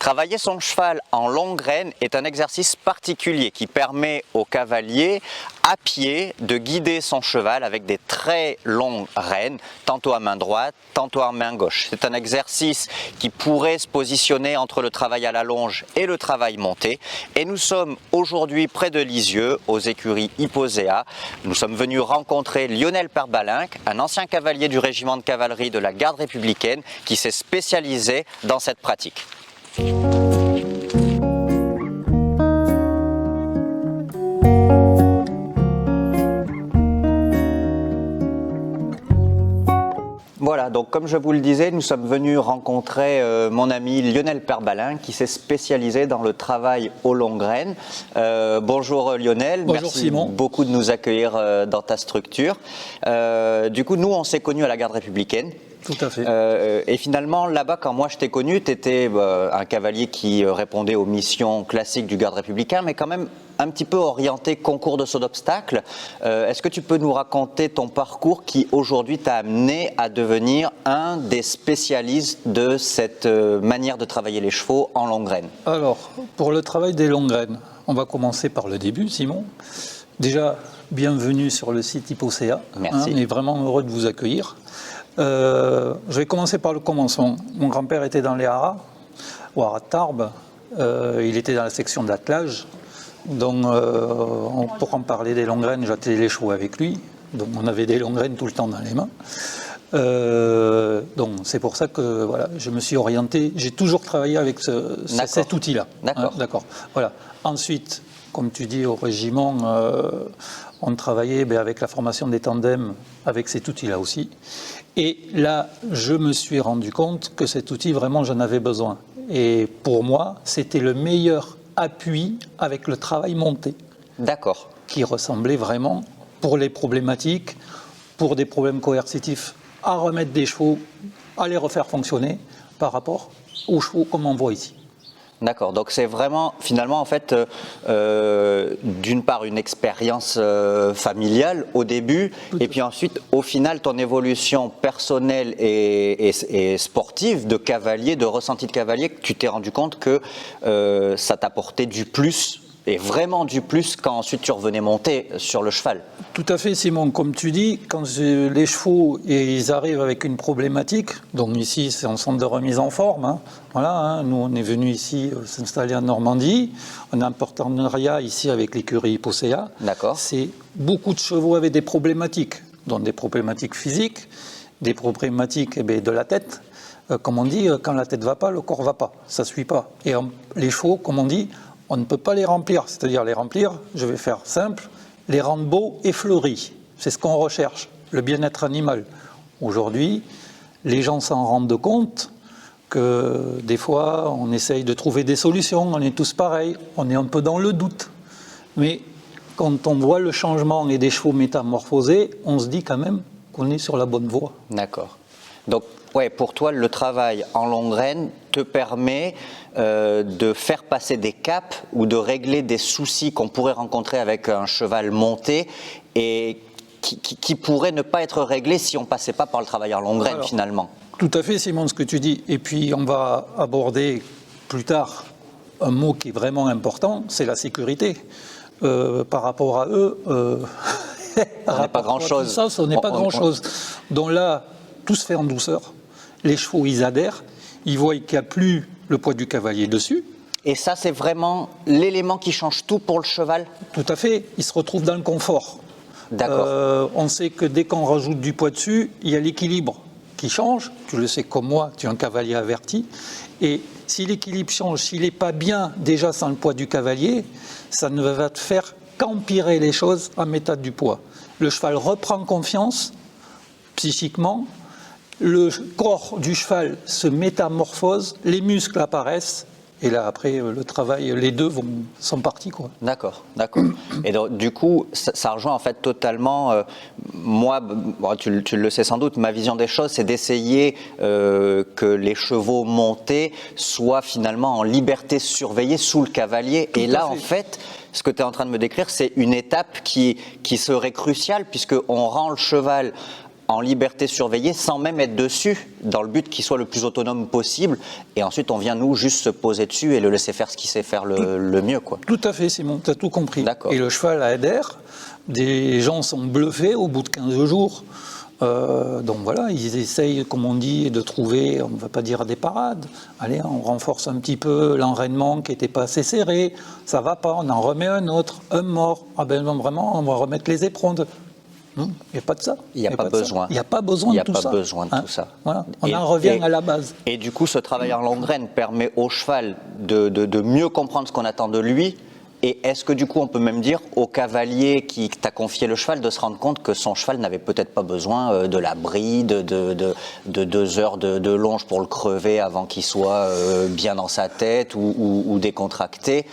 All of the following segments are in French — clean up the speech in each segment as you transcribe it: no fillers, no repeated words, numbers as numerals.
Travailler son cheval en longue graine est un exercice particulier qui permet au cavalier à pied de guider son cheval avec des très longues rênes, tantôt à main droite, tantôt à main gauche. C'est un exercice qui pourrait se positionner entre le travail à la longe et le travail monté. Et nous sommes aujourd'hui près de Lisieux, aux écuries Hipposea. Nous sommes venus rencontrer Lionel Perbalinck, un ancien cavalier du régiment de cavalerie de la garde républicaine qui s'est spécialisé dans cette pratique. Voilà, donc comme je vous le disais, nous sommes venus rencontrer mon ami Lionel Perbalinck qui s'est spécialisé dans le travail aux longues graines. Bonjour Lionel, bonjour merci Simon. Beaucoup de nous accueillir dans ta structure. Du coup, nous on s'est connus à la garde républicaine. Tout à fait. Et finalement, là-bas, quand moi je t'ai connu, tu étais un cavalier qui répondait aux missions classiques du garde républicain, mais quand même un petit peu orienté concours de saut d'obstacle. Est-ce que tu peux nous raconter ton parcours qui aujourd'hui t'a amené à devenir un des spécialistes de cette manière de travailler les chevaux en longue graine? Alors, pour le travail des longues graines, on va commencer par le début, Simon. Déjà, bienvenue sur le site Hipposea. Merci. On est vraiment heureux de vous accueillir. Je vais commencer par le commencement. Mon grand-père était dans les haras, au haras de Tarbes. Il était dans la section d'attelage. Donc, pour en parler des longues graines, j'attelais les chevaux avec lui. Donc, on avait des longues graines tout le temps dans les mains. Donc, c'est pour ça que voilà, je me suis orienté. J'ai toujours travaillé avec cet outil-là. D'accord. D'accord. Voilà. Ensuite, comme tu dis, au régiment, on travaillait avec la formation des tandems avec cet outil-là aussi. Et là, je me suis rendu compte que cet outil, vraiment, j'en avais besoin. Et pour moi, c'était le meilleur appui avec le travail monté. D'accord. Qui ressemblait vraiment, pour les problématiques, pour des problèmes coercitifs, à remettre des chevaux, à les refaire fonctionner par rapport aux chevaux comme on voit ici. D'accord, donc c'est vraiment finalement en fait d'une part une expérience familiale au début et puis ensuite au final ton évolution personnelle et sportive de cavalier, de ressenti de cavalier, que tu t'es rendu compte que ça t'apportait du plus et vraiment du plus quand ensuite tu revenais monter sur le cheval. Tout à fait Simon, comme tu dis, quand les chevaux ils arrivent avec une problématique, donc ici c'est un centre de remise en forme, hein, voilà, hein, nous on est venu ici s'installer en Normandie, on a un partenariat ici avec l'écurie Hipposea. D'accord. C'est beaucoup de chevaux avaient des problématiques, donc des problématiques physiques, des problématiques de la tête. Comme on dit, quand la tête ne va pas, le corps ne va pas, ça ne suit pas. Et les chevaux, comme on dit, on ne peut pas les remplir, c'est-à-dire les remplir, je vais faire simple, les rendre beaux et fleuris. C'est ce qu'on recherche, le bien-être animal. Aujourd'hui, les gens s'en rendent compte que des fois, on essaye de trouver des solutions, on est tous pareils, on est un peu dans le doute. Mais quand on voit le changement et des chevaux métamorphosés, on se dit quand même qu'on est sur la bonne voie. D'accord. Donc, ouais, pour toi, le travail en longue graine te permet de faire passer des caps ou de régler des soucis qu'on pourrait rencontrer avec un cheval monté et qui pourraient ne pas être réglés si on ne passait pas par le travail en longue graine finalement. Tout à fait Simon, ce que tu dis. Et puis on va aborder plus tard un mot qui est vraiment important, c'est la sécurité. Par rapport à eux, ça n'est pas grand-chose. Ça n'est pas grand-chose. Donc là, tout se fait en douceur. Les chevaux, ils adhèrent. Ils voient qu'il n'y a plus le poids du cavalier dessus. Et ça, c'est vraiment l'élément qui change tout pour le cheval? Tout à fait. Ils se retrouvent dans le confort. D'accord. On sait que dès qu'on rajoute du poids dessus, il y a l'équilibre qui change. Tu le sais comme moi, tu es un cavalier averti. Et si l'équilibre change, s'il n'est pas bien déjà sans le poids du cavalier, ça ne va te faire qu'empirer les choses en mettant du poids. Le cheval reprend confiance psychiquement. Le corps du cheval se métamorphose, les muscles apparaissent, et là après le travail, les deux sont partis quoi. D'accord, d'accord. Et donc, du coup, ça rejoint en fait totalement, moi, tu le sais sans doute, ma vision des choses, c'est d'essayer que les chevaux montés soient finalement en liberté surveillée sous le cavalier. Et là, en fait, ce que tu es en train de me décrire, c'est une étape qui serait cruciale puisqu'on rend le cheval en liberté surveillée sans même être dessus, dans le but qu'il soit le plus autonome possible. Et ensuite, on vient, nous, juste se poser dessus et le laisser faire ce qu'il sait faire le mieux, quoi. Tout à fait, Simon, tu as tout compris. D'accord. Et le cheval adhère, des gens sont bluffés au bout de 15 jours. Donc voilà, ils essayent, comme on dit, de trouver, on ne va pas dire des parades. Allez, on renforce un petit peu l'enraînement qui n'était pas assez serré. Ça va pas, on en remet un autre, un mort. Ah ben non, vraiment, on va remettre les éperondes. Il n'y a pas de ça. Il n'y a pas besoin. Il n'y a pas besoin de tout ça. Il n'y a pas besoin de tout ça. Voilà. On en revient à la base. Et du coup, ce travail en longue graine permet au cheval de mieux comprendre ce qu'on attend de lui. Et est-ce que du coup, on peut même dire au cavalier qui t'a confié le cheval de se rendre compte que son cheval n'avait peut-être pas besoin de la bride, de 2 heures de longe pour le crever avant qu'il soit bien dans sa tête ou décontracté,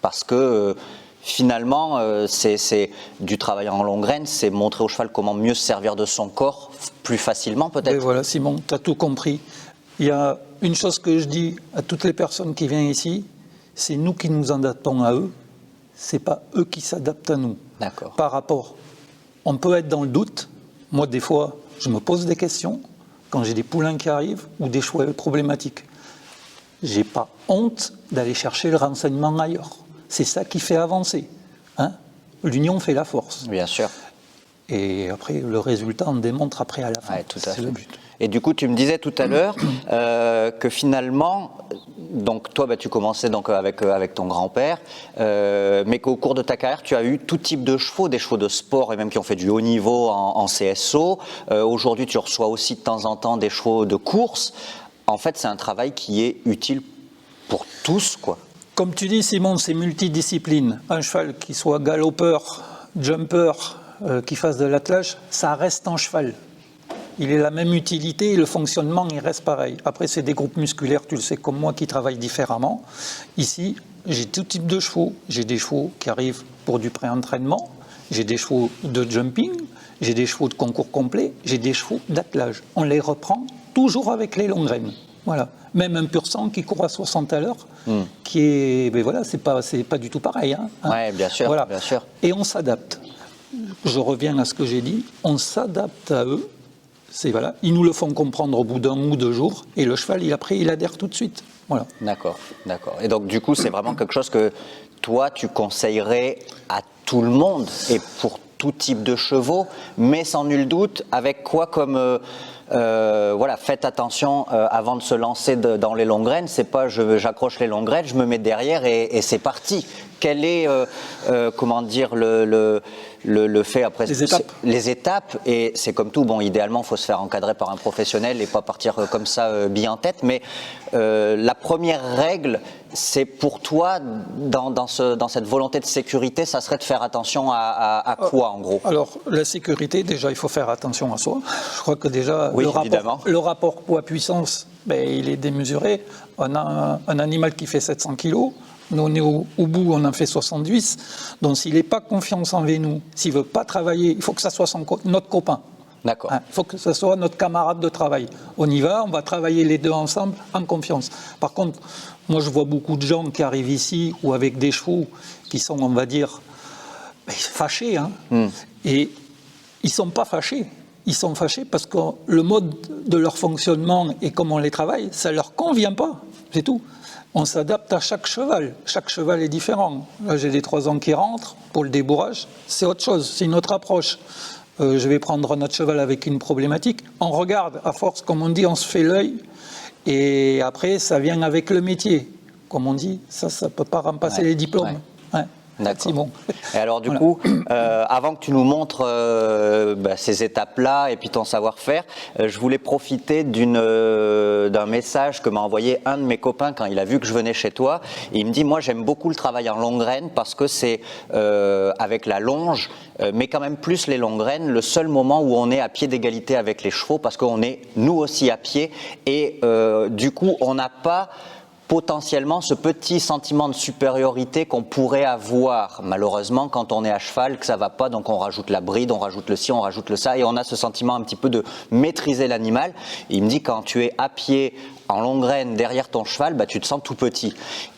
parce que finalement, c'est du travail en longue graine, c'est montrer au cheval comment mieux se servir de son corps plus facilement peut-être. Et voilà, Simon, tu as tout compris. Il y a une chose que je dis à toutes les personnes qui viennent ici, c'est nous qui nous adaptons à eux, c'est pas eux qui s'adaptent à nous. D'accord. Par rapport, on peut être dans le doute. Moi, des fois, je me pose des questions quand j'ai des poulains qui arrivent ou des chevaux problématiques. J'ai pas honte d'aller chercher le renseignement ailleurs. C'est ça qui fait avancer. Hein ? L'union fait la force. Bien sûr. Et après, le résultat, on démontre après à la fin. Ouais, tout à fait. C'est le but. Et du coup, tu me disais tout à l'heure que finalement, donc toi, tu commençais donc avec ton grand-père, mais qu'au cours de ta carrière, tu as eu tout type de chevaux, des chevaux de sport et même qui ont fait du haut niveau en CSO. Aujourd'hui, tu reçois aussi de temps en temps des chevaux de course. En fait, c'est un travail qui est utile pour tous, quoi. Comme tu dis, Simon, c'est multidiscipline. Un cheval qui soit galopeur, jumper, qui fasse de l'attelage, ça reste un cheval. Il est la même utilité et le fonctionnement, il reste pareil. Après, c'est des groupes musculaires, tu le sais comme moi, qui travaillent différemment. Ici, j'ai tout type de chevaux. J'ai des chevaux qui arrivent pour du pré-entraînement, j'ai des chevaux de jumping, j'ai des chevaux de concours complet, j'ai des chevaux d'attelage. On les reprend toujours avec les longues graines. Voilà. Même un pur sang qui court à 60 à l'heure, qui est, ben voilà, c'est pas du tout pareil. Hein. Ouais, bien sûr, voilà. Bien sûr. Et on s'adapte. Je reviens à ce que j'ai dit. On s'adapte à eux. Voilà. Ils nous le font comprendre au bout d'1 ou 2 jours. Et le cheval, il adhère tout de suite. Voilà. D'accord, d'accord. Et donc, du coup, c'est vraiment quelque chose que toi, tu conseillerais à tout le monde et pour tout type de chevaux, mais sans nul doute, avec quoi comme... voilà, faites attention avant de se lancer dans les longues graines. C'est pas j'accroche les longues graines, je me mets derrière et c'est parti. Quel est, comment dire, le fait après les étapes. Et c'est comme tout. Bon, idéalement, il faut se faire encadrer par un professionnel et pas partir comme ça bien en tête. Mais la première règle, c'est pour toi dans cette volonté de sécurité, ça serait de faire attention à quoi en gros? Alors la sécurité, déjà, il faut faire attention à soi. Je crois que déjà oui, le rapport poids-puissance, ben, il est démesuré. On a un animal qui fait 700 kg. Nous, on est au bout, on en fait 70. Donc, s'il n'est pas confiance envers nous, s'il ne veut pas travailler, il faut que ça soit notre copain. D'accord. Hein, il faut que ce soit notre camarade de travail. On y va, on va travailler les deux ensemble en confiance. Par contre, moi, je vois beaucoup de gens qui arrivent ici ou avec des chevaux qui sont, on va dire, fâchés. Hein, et ils ne sont pas fâchés. Ils sont fâchés parce que le mode de leur fonctionnement et comment on les travaille, ça ne leur convient pas. C'est tout. On s'adapte à chaque cheval. Chaque cheval est différent. Là, j'ai des 3 ans qui rentrent. Pour le débourrage, c'est autre chose. C'est une autre approche. Je vais prendre notre cheval avec une problématique. On regarde, à force, comme on dit, on se fait l'œil. Et après, ça vient avec le métier. Comme on dit, ça ne peut pas remplacer les diplômes. Ouais. D'accord. Bon. Et alors du coup, avant que tu nous montres ces étapes-là et puis ton savoir-faire, je voulais profiter d'un message que m'a envoyé un de mes copains quand il a vu que je venais chez toi. Et il me dit, moi j'aime beaucoup le travail en longue graine parce que c'est avec la longe, mais quand même plus les longues graines, le seul moment où on est à pied d'égalité avec les chevaux parce qu'on est nous aussi à pied et du coup on n'a pas potentiellement ce petit sentiment de supériorité qu'on pourrait avoir malheureusement quand on est à cheval, que ça va pas, donc on rajoute la bride, on rajoute le ci, on rajoute le ça, et on a ce sentiment un petit peu de maîtriser l'animal. Il me dit quand tu es à pied en longue graine derrière ton cheval, bah, tu te sens tout petit.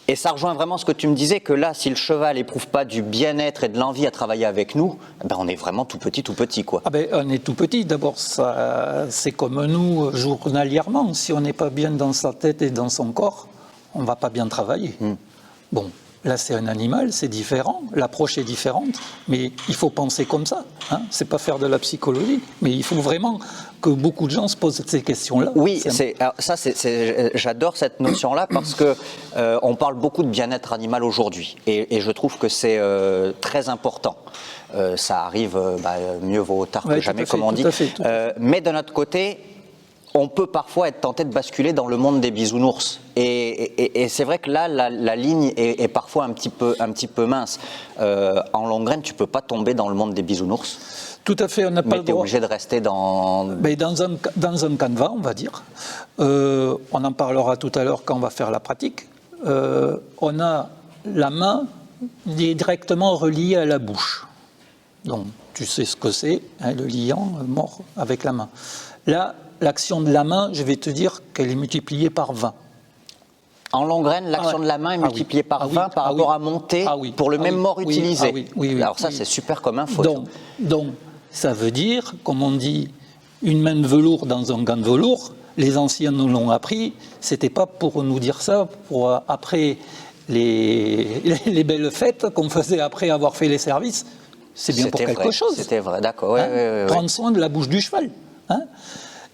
Et ça rejoint vraiment ce que tu me disais, que là, si le cheval n'éprouve pas du bien-être et de l'envie à travailler avec nous, ben on est vraiment tout petit, quoi. Ah ben, on est tout petit. D'abord, c'est comme nous journalièrement. Si on n'est pas bien dans sa tête et dans son corps, on ne va pas bien travailler. Bon, là, c'est un animal, c'est différent. L'approche est différente, mais il faut penser comme ça. Hein. C'est pas faire de la psychologie, mais il faut vraiment que beaucoup de gens se posent ces questions-là. Oui, j'adore cette notion-là parce que on parle beaucoup de bien-être animal aujourd'hui, et je trouve que c'est très important. Ça arrive, mieux vaut tard que jamais, comme on dit. Mais d'un autre côté, on peut parfois être tenté de basculer dans le monde des bisounours. Et c'est vrai que là, la ligne est parfois un petit peu mince. En longue graine, tu ne peux pas tomber dans le monde des bisounours. Tout à fait, on n'a pas le droit. Mais tu es obligé de rester dans... Mais dans un canevas, on va dire. On en parlera tout à l'heure quand on va faire la pratique. On a la main directement reliée à la bouche. Donc, tu sais ce que c'est, hein, le liant mort avec la main. Là, l'action de la main, je vais te dire qu'elle est multipliée par 20. En longue graine, l'action de la main est multipliée par 20 par rapport à monter pour le même mort utilisé. Alors ça, c'est super comme info. Donc, ça veut dire, comme on dit, une main de velours dans un gant de velours. Les anciens nous l'ont appris. C'était pas pour nous dire ça, pour après les belles fêtes qu'on faisait après avoir fait les services. C'est bien pour quelque chose. C'était vrai, d'accord. Prendre soin de la bouche du cheval. Hein.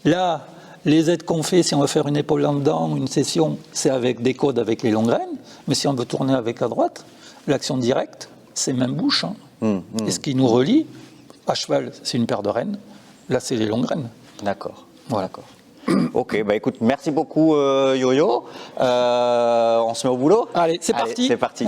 Là, les aides qu'on fait, si on veut faire une épaule en dedans, une session, c'est avec des codes avec les longues graines. Mais si on veut tourner avec la droite, l'action directe, c'est même bouche. Hein. Et ce qui nous relie, à cheval, c'est une paire de rênes. Là, c'est les longues graines. D'accord. Voilà. Ok, bah écoute, merci beaucoup Yo-Yo. On se met au boulot. Allez, c'est parti. C'est parti.